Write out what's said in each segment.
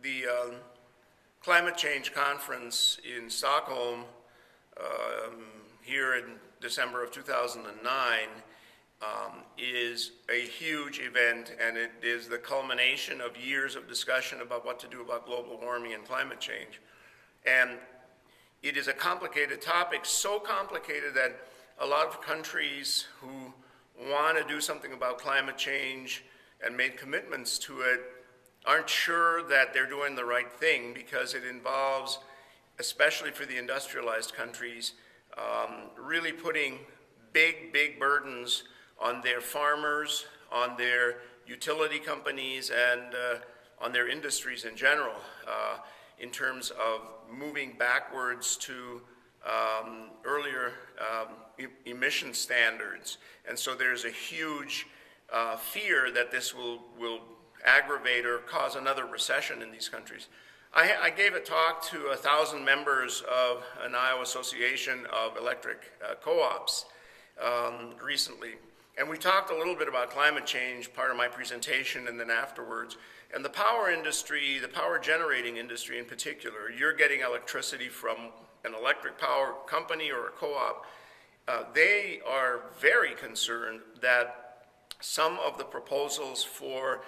The climate change conference in Stockholm here in December of 2009 is a huge event, and it is the culmination of years of discussion about what to do about global warming and climate change. And it is a complicated topic, so complicated that a lot of countries who want to do something about climate change and made commitments to it aren't sure that they're doing the right thing, because it involves, especially for the industrialized countries, really putting big burdens on their farmers, on their utility companies, and on their industries in general, in terms of moving backwards to earlier emission standards. And so there's a huge fear that this will aggravate or cause another recession in these countries. I gave a talk to 1,000 members of an Iowa Association of Electric Co-ops recently. And we talked a little bit about climate change, part of my presentation, and then afterwards. And the power industry, the power generating industry in particular, you're getting electricity from an electric power company or a co-op. They are very concerned that some of the proposals for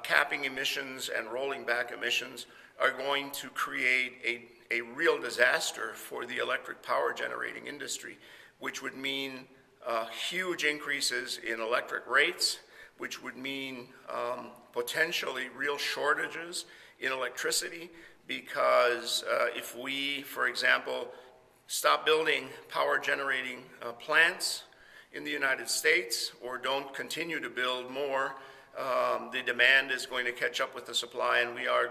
capping emissions and rolling back emissions are going to create a real disaster for the electric power generating industry, which would mean huge increases in electric rates, which would mean potentially real shortages in electricity, because if we, for example, stop building power generating plants in the United States or don't continue to build more, the demand is going to catch up with the supply, and we are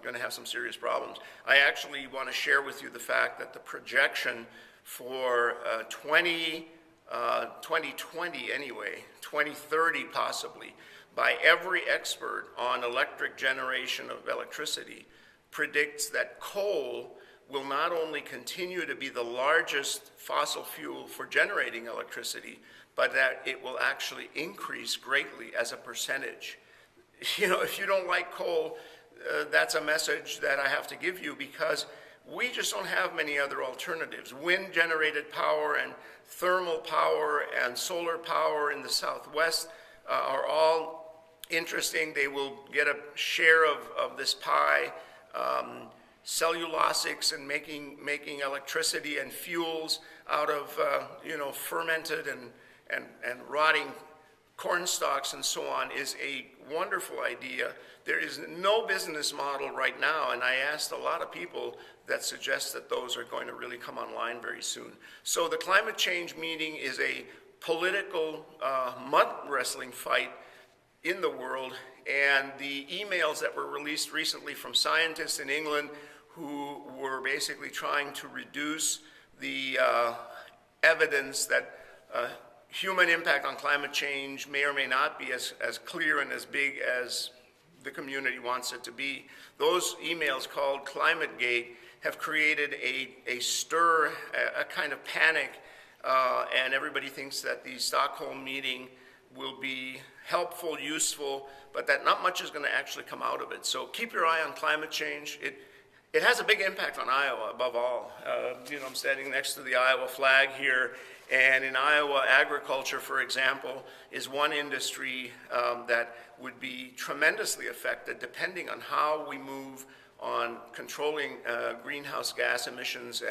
going to have some serious problems. I actually want to share with you the fact that the projection for 2020 anyway, 2030 possibly, by every expert on electric generation of electricity predicts that coal will not only continue to be the largest fossil fuel for generating electricity, but that it will actually increase greatly as a percentage. You know, if you don't like coal, that's a message that I have to give you, because we just don't have many other alternatives. Wind-generated power and thermal power and solar power in the Southwest are all interesting. They will get a share of this pie. Cellulosics and making electricity and fuels out of fermented and rotting corn stalks and so on is a wonderful idea. There is no business model right now, and I asked a lot of people that suggest that those are going to really come online very soon. So the climate change meeting is a political mud wrestling fight in the world, and the emails that were released recently from scientists in England who were basically trying to reduce the evidence that human impact on climate change may or may not be as clear and as big as the community wants it to be. Those emails, called ClimateGate, have created a stir, a kind of panic, and everybody thinks that the Stockholm meeting will be helpful, useful, but that not much is going to actually come out of it. So keep your eye on climate change. It has a big impact on Iowa, above all. I'm standing next to the Iowa flag here, and in Iowa, agriculture, for example, is one industry that would be tremendously affected depending on how we move on controlling greenhouse gas emissions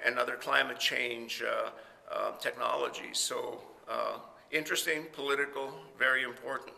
and other climate change technologies. So interesting, political, very important.